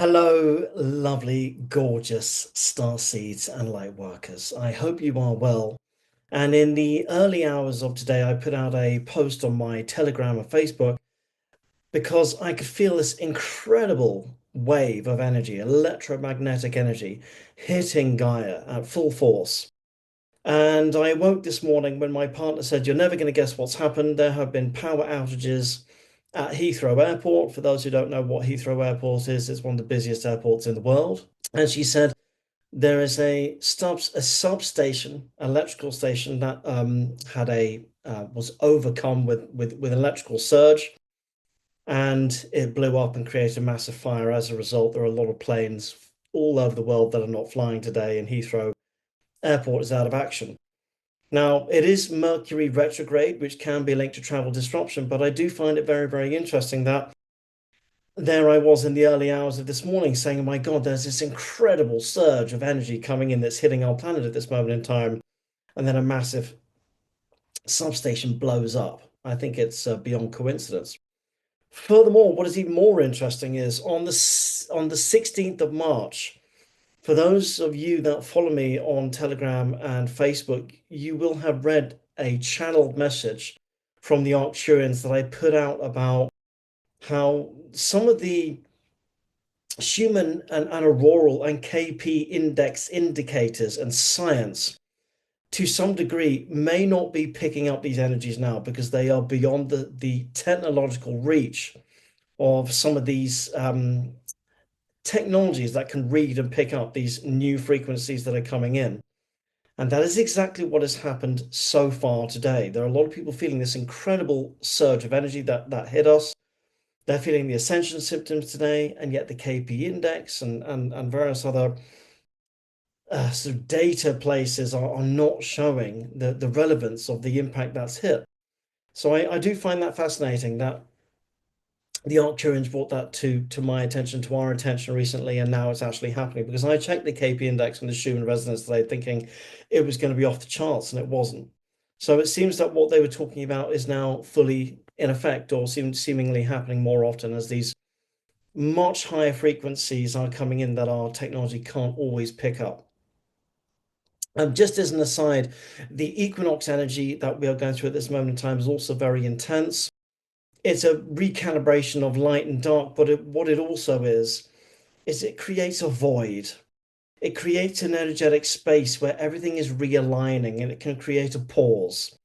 Hello, lovely, gorgeous star seeds and light workers. I hope you are well. And in the early hours of today, I put out a post on my Telegram and Facebook because I could feel this incredible wave of energy, electromagnetic energy, hitting Gaia at full force. And I woke this morning when my partner said, "You're never going to guess what's happened. There have been power outages at Heathrow Airport." For those who don't know what Heathrow Airport is, it's one of the busiest airports in the world. And she said there is a substation, electrical station that had a was overcome with electrical surge, and it blew up and created a massive fire. As a result, there are a lot of planes all over the world that are not flying today, and Heathrow Airport is out of action. Now, it is Mercury retrograde, which can be linked to travel disruption, but I do find it very, very interesting that there I was in the early hours of this morning saying, "Oh my God, there's this incredible surge of energy coming in that's hitting our planet at this moment in time." And then a massive substation blows up. I think it's beyond coincidence. Furthermore, what is even more interesting is on the 16th of March, for those of you that follow me on Telegram and Facebook, you will have read a channeled message from the Arcturians that I put out about how some of the Schumann and auroral and KP index indicators and science, to some degree, may not be picking up these energies now because they are beyond the technological reach of some of these technologies that can read and pick up these new frequencies that are coming in. And that is exactly what has happened so far today. There are a lot of people feeling this incredible surge of energy that hit us. They're feeling the Ascension symptoms today, and yet the KP index and various other sort of data places are not showing the relevance of the impact that's hit. So I do find that fascinating that the Arcturians brought that to my attention, to our attention recently, and now it's actually happening because I checked the KP index and the Schumann resonance today, thinking it was going to be off the charts, and it wasn't. So it seems that what they were talking about is now fully in effect, or seemingly happening more often as these much higher frequencies are coming in that our technology can't always pick up. Just as an aside, the equinox energy that we are going through at this moment in time is also very intense. It's a recalibration of light and dark, but what it also is it creates a void. It creates an energetic space where everything is realigning and it can create a pause.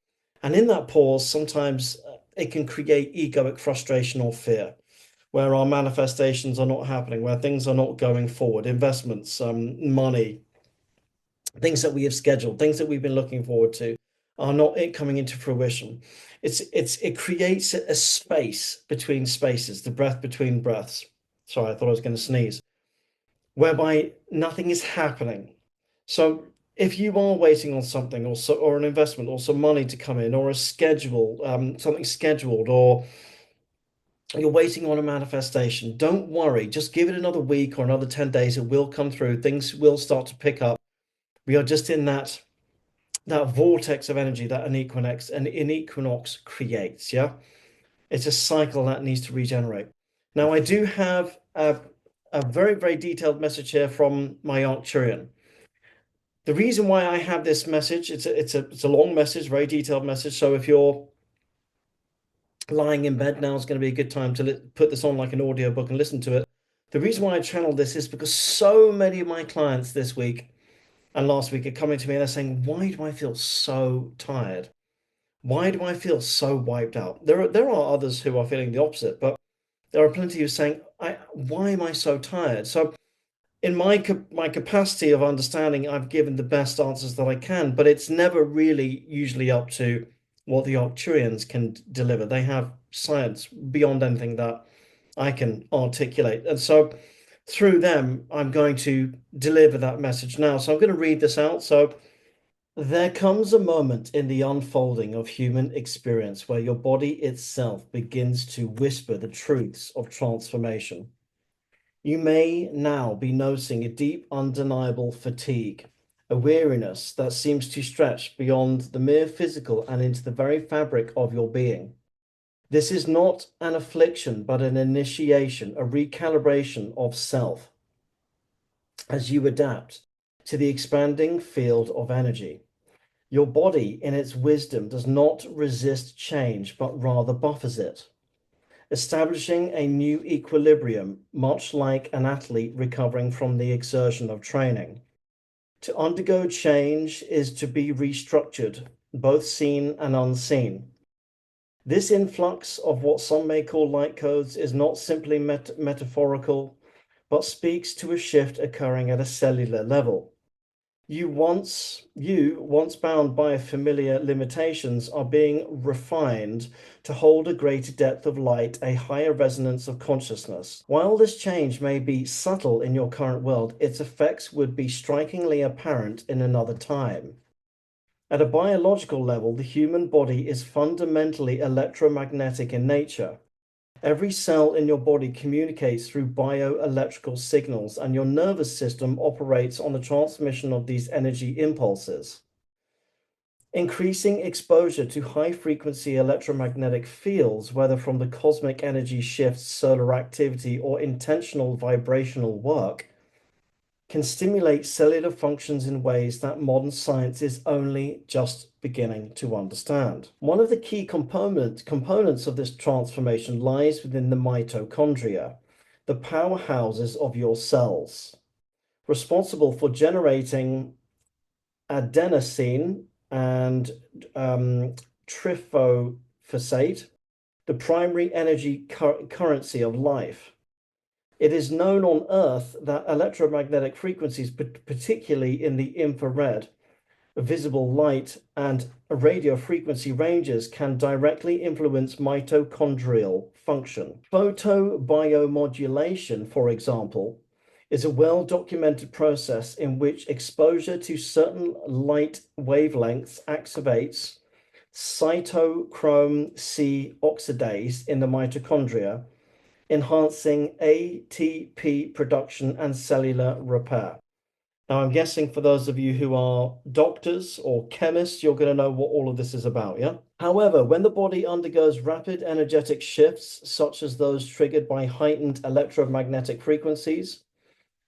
And in that pause, sometimes it can create egoic frustration or fear, where our manifestations are not happening, where things are not going forward, investments, money, things that we have scheduled, things that we've been looking forward to are not coming into fruition. It creates a space between spaces, the breath between breaths. Sorry, I thought I was going to sneeze, whereby nothing is happening. So if you are waiting on something or an investment or some money to come in or a schedule, something scheduled, or you're waiting on a manifestation, don't worry. Just give it another week or another 10 days. It will come through. Things will start to pick up. We are just in that vortex of energy that an equinox creates. Yeah, it's a cycle that needs to regenerate. Now, I do have a very, very detailed message here from my Arcturian. The reason why I have this message, it's a long message, very detailed message. So if you're lying in bed, now is going to be a good time to put this on like an audiobook and listen to it. The reason why I channeled this is because so many of my clients this week and last week are coming to me and they're saying, "Why do I feel so tired? Why do I feel so wiped out?" There are others who are feeling the opposite, but there are plenty who are saying, "Why am I so tired?" So in my capacity of understanding, I've given the best answers that I can, but it's never really usually up to what the Arcturians can deliver. They have science beyond anything that I can articulate. And so through them, I'm going to deliver that message now. So I'm going to read this out. So there comes a moment in the unfolding of human experience where your body itself begins to whisper the truths of transformation. You may now be noticing a deep, undeniable fatigue, a weariness that seems to stretch beyond the mere physical and into the very fabric of your being. This is not an affliction, but an initiation, a recalibration of self as you adapt to the expanding field of energy. Your body, in its wisdom, does not resist change, but rather buffers it, establishing a new equilibrium, much like an athlete recovering from the exertion of training. To undergo change is to be restructured, both seen and unseen. This influx of what some may call light codes is not simply metaphorical, but speaks to a shift occurring at a cellular level. You once bound by familiar limitations, are being refined to hold a greater depth of light, a higher resonance of consciousness. While this change may be subtle in your current world, its effects would be strikingly apparent in another time. At a biological level, the human body is fundamentally electromagnetic in nature. Every cell in your body communicates through bioelectrical signals, and your nervous system operates on the transmission of these energy impulses. Increasing exposure to high-frequency electromagnetic fields, whether from the cosmic energy shifts, solar activity, or intentional vibrational work, can stimulate cellular functions in ways that modern science is only just beginning to understand. One of the key components of this transformation lies within the mitochondria, the powerhouses of your cells, responsible for generating adenosine and tryphophosphate, the primary energy currency of life. It is known on Earth that electromagnetic frequencies, particularly in the infrared, visible light, and radio frequency ranges, can directly influence mitochondrial function. Photobiomodulation, for example, is a well-documented process in which exposure to certain light wavelengths activates cytochrome C oxidase in the mitochondria, enhancing ATP production and cellular repair. Now, I'm guessing for those of you who are doctors or chemists, you're going to know what all of this is about, yeah? However, when the body undergoes rapid energetic shifts, such as those triggered by heightened electromagnetic frequencies,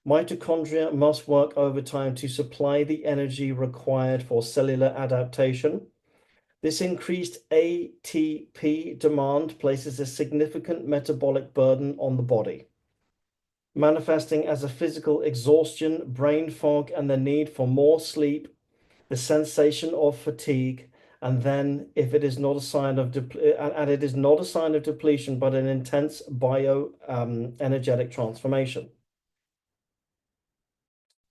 mitochondria must work overtime to supply the energy required for cellular adaptation. This increased ATP demand places a significant metabolic burden on the body, manifesting as a physical exhaustion, brain fog, and the need for more sleep, the sensation of fatigue, and then, if it is not a sign of and it is not a sign of depletion, but an intense energetic transformation.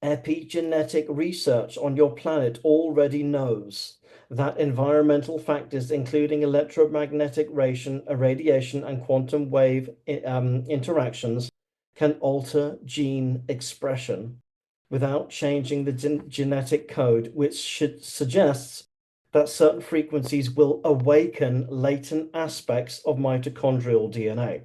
Epigenetic research on your planet already knows that environmental factors, including electromagnetic radiation and quantum wave interactions, can alter gene expression without changing the genetic code, which suggests that certain frequencies will awaken latent aspects of mitochondrial DNA.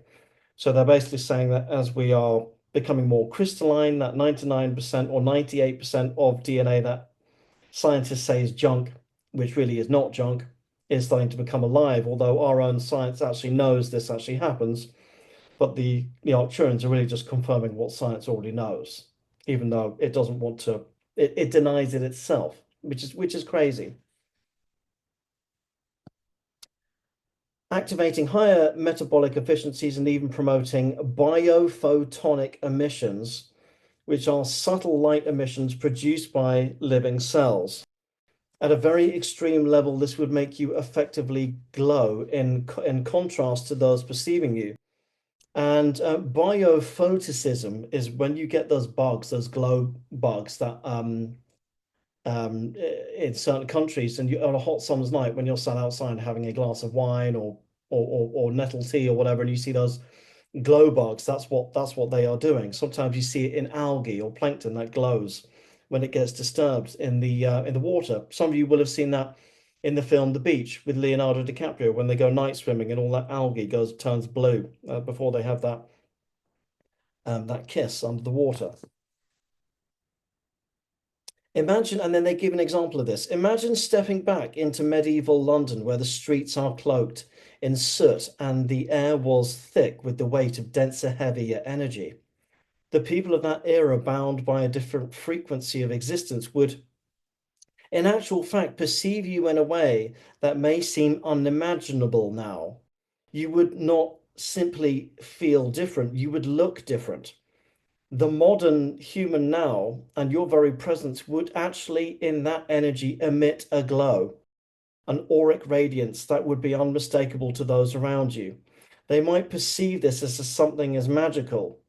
So they're basically saying that as we are becoming more crystalline, that 99% or 98% of DNA that scientists say is junk, which really is not junk, is starting to become alive, although our own science actually knows this actually happens. But the Arcturians are really just confirming what science already knows, even though it doesn't want to, it denies it itself, which is crazy. Activating higher metabolic efficiencies and even promoting biophotonic emissions, which are subtle light emissions produced by living cells. At a very extreme level, this would make you effectively glow in contrast to those perceiving you. And biophoticism is when you get those bugs, those glow bugs that in certain countries, and on a hot summer's night when you're sat outside having a glass of wine or nettle tea or whatever, and you see those glow bugs, that's what they are doing. Sometimes you see it in algae or plankton that glows when it gets disturbed in the water. Some of you will have seen that in the film The Beach with Leonardo DiCaprio when they go night swimming and all that algae turns blue before they have that kiss under the water. Imagine, and then they give an example of this. Imagine stepping back into medieval London where the streets are cloaked in soot and the air was thick with the weight of denser, heavier energy. The people of that era, bound by a different frequency of existence, would, in actual fact, perceive you in a way that may seem unimaginable now. You would not simply feel different, you would look different. The modern human now and your very presence would actually, in that energy, emit a glow, an auric radiance that would be unmistakable to those around you. They might perceive this as something as magical,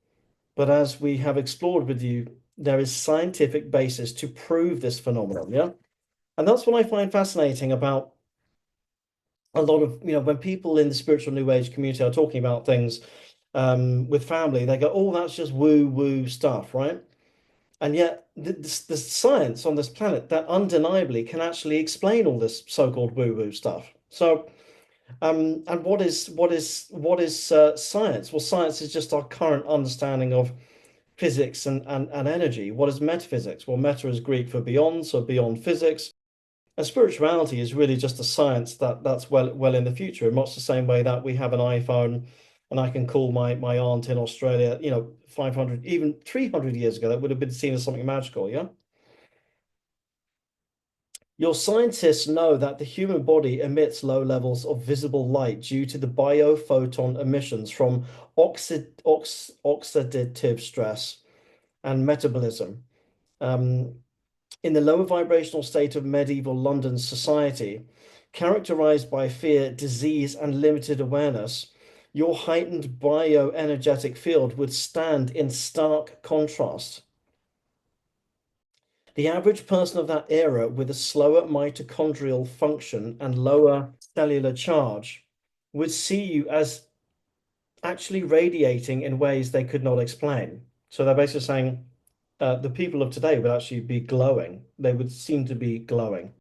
but as we have explored with you, there is scientific basis to prove this phenomenon. Yeah. And that's what I find fascinating about a lot of, when people in the spiritual New Age community are talking about things with family, they go, oh, that's just woo woo stuff, right? And yet, the science on this planet that undeniably can actually explain all this so-called woo-woo stuff. So, and what is science? Well, science is just our current understanding of physics and energy. What is metaphysics? Well, meta is Greek for beyond, so beyond physics. And spirituality is really just a science that's well in the future, in much the same way that we have an iPhone and I can call my aunt in Australia, 500, even 300 years ago, that would have been seen as something magical, yeah? Your scientists know that the human body emits low levels of visible light due to the biophoton emissions from oxidative stress and metabolism. Um, in the lower vibrational state of medieval London society, characterized by fear, disease, and limited awareness, your heightened bioenergetic field would stand in stark contrast. The average person of that era with a slower mitochondrial function and lower cellular charge would see you as actually radiating in ways they could not explain. So they're basically saying the people of today would actually be glowing. They would seem to be glowing.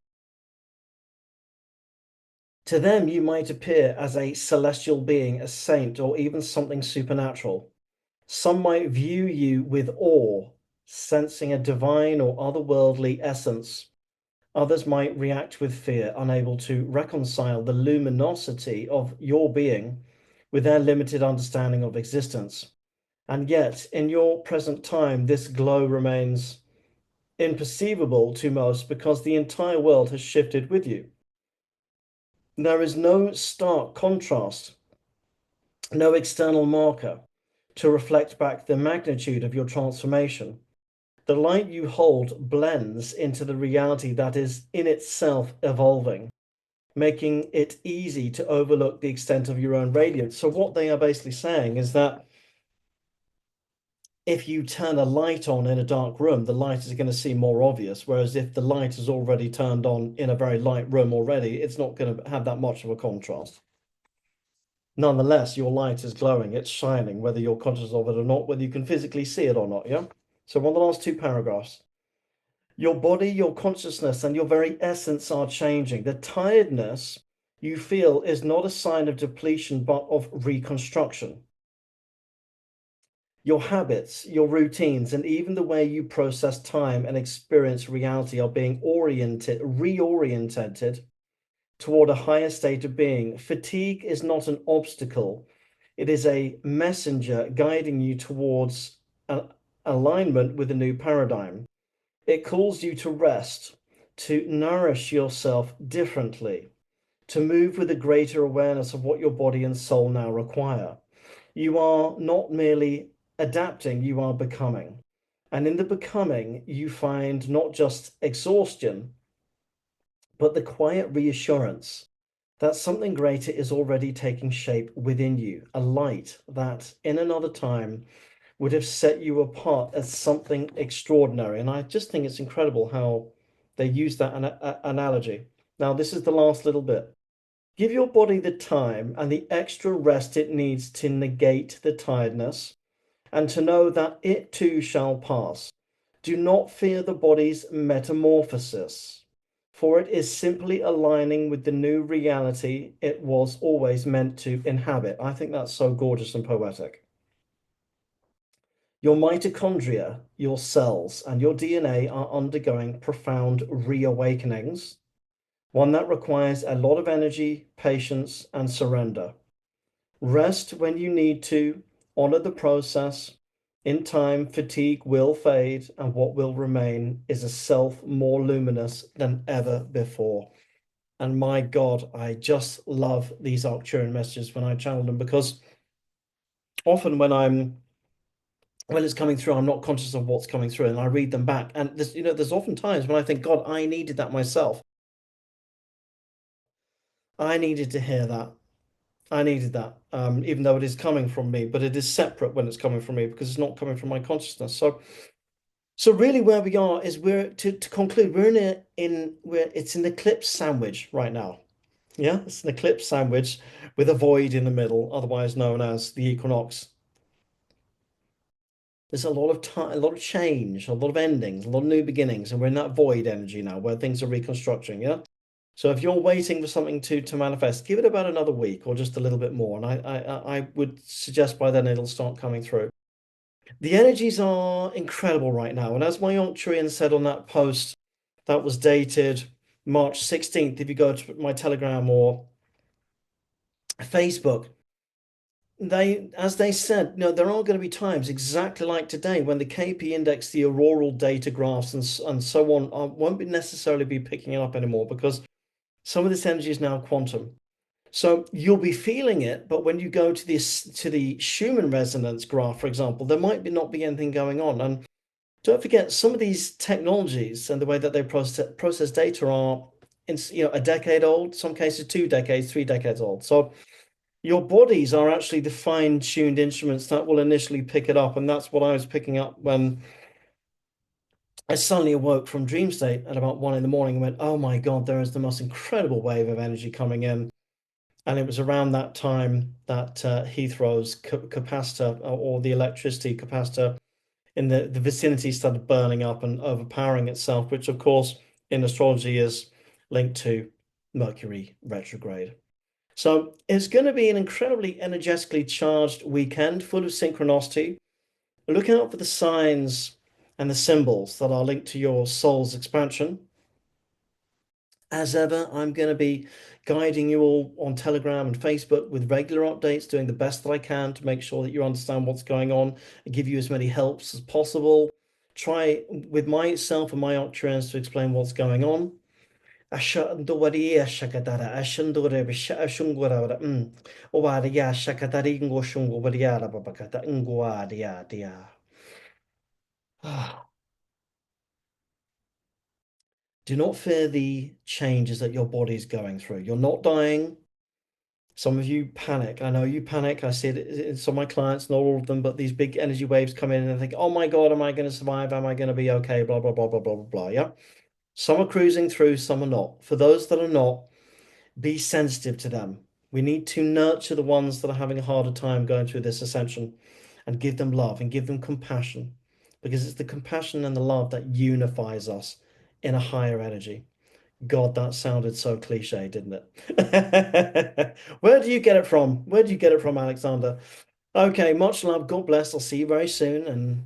To them, you might appear as a celestial being, a saint, or even something supernatural. Some might view you with awe, sensing a divine or otherworldly essence. Others might react with fear, unable to reconcile the luminosity of your being with their limited understanding of existence. And yet, in your present time, this glow remains imperceivable to most because the entire world has shifted with you. There is no stark contrast, no external marker to reflect back the magnitude of your transformation. The light you hold blends into the reality that is in itself evolving, making it easy to overlook the extent of your own radiance. So what they are basically saying is that if you turn a light on in a dark room, the light is going to seem more obvious. Whereas if the light is already turned on in a very light room already, it's not going to have that much of a contrast. Nonetheless, your light is glowing, it's shining, whether you're conscious of it or not, whether you can physically see it or not, yeah? So on the last two paragraphs, your body, your consciousness, and your very essence are changing. The tiredness you feel is not a sign of depletion, but of reconstruction. Your habits, your routines, and even the way you process time and experience reality are being reoriented toward a higher state of being. Fatigue is not an obstacle, it is a messenger guiding you towards an alignment with a new paradigm. It calls you to rest, to nourish yourself differently, to move with a greater awareness of what your body and soul now require. You are not merely adapting, you are becoming. And in the becoming, you find not just exhaustion, but the quiet reassurance that something greater is already taking shape within you, a light that in another time would have set you apart as something extraordinary. And I just think it's incredible how they use that analogy. Now, this is the last little bit. Give your body the time and the extra rest it needs to negate the tiredness and to know that it too shall pass. Do not fear the body's metamorphosis, for it is simply aligning with the new reality it was always meant to inhabit. I think that's so gorgeous and poetic. Your mitochondria, your cells, and your DNA are undergoing profound reawakenings, one that requires a lot of energy, patience, and surrender. Rest when you need to, honor the process. In time, fatigue will fade, and what will remain is a self more luminous than ever before. And my God, I just love these Arcturian messages when I channel them because often when it's coming through, I'm not conscious of what's coming through, and I read them back. And there's often times when I think, God, I needed that myself. I needed to hear that. I needed that, even though it is coming from me, but it is separate when it's coming from me because it's not coming from my consciousness. So really, where we are is we're to conclude, we're it's an eclipse sandwich right now. Yeah, it's an eclipse sandwich with a void in the middle, otherwise known as the equinox. There's a lot of time, a lot of change, a lot of endings, a lot of new beginnings, and we're in that void energy now where things are reconstructing. Yeah. So if you're waiting for something to manifest, give it about another week or just a little bit more, and I would suggest by then it'll start coming through. The energies are incredible right now, and as my Arcturian said on that post that was dated March 16th, if you go to my Telegram or Facebook, as they said, there are going to be times exactly like today when the KP index, the auroral data graphs, and so on won't be necessarily be picking it up anymore because some of this energy is now quantum. So you'll be feeling it, but when you go to the Schumann resonance graph, for example, there might not be anything going on. And don't forget, some of these technologies and the way that they process data are, a decade old, some cases 2 decades, 3 decades old. So your bodies are actually the fine-tuned instruments that will initially pick it up, and that's what I was picking up when I suddenly awoke from dream state at about 1 in the morning and went, "Oh my God, there is the most incredible wave of energy coming in." And it was around that time that Heathrow's capacitor or the electricity capacitor in the vicinity started burning up and overpowering itself, which of course in astrology is linked to Mercury retrograde. So it's going to be an incredibly energetically charged weekend full of synchronicity. Look out for the signs and the symbols that are linked to your soul's expansion. As ever, I'm going to be guiding you all on Telegram and Facebook with regular updates, doing the best that I can to make sure that you understand what's going on and give you as many helps as possible. Try with myself and my Arcturians to explain what's going on. Ashandowari Ashakatara, Ashandore Shungwara, Owaria Shakataringo Shungwariara Babakata, Nguadia, dia. Do not fear the changes that your body's going through. You're not dying. Some of you panic. I know you panic. I see it in some of my clients, not all of them, but these big energy waves come in and think, oh my God, am I going to survive? Am I going to be okay? Blah, blah, blah, blah, blah, blah, blah. Yeah. Some are cruising through, some are not. For those that are not, be sensitive to them. We need to nurture the ones that are having a harder time going through this ascension and give them love and give them compassion because it's the compassion and the love that unifies us in a higher energy. God, that sounded so cliche, didn't it? Where do you get it from? Where do you get it from, Alexander? Okay, much love. God bless. I'll see you very soon and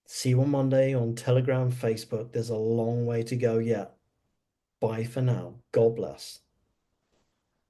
see you on Monday on Telegram, Facebook. There's a long way to go yet. Bye for now. God bless.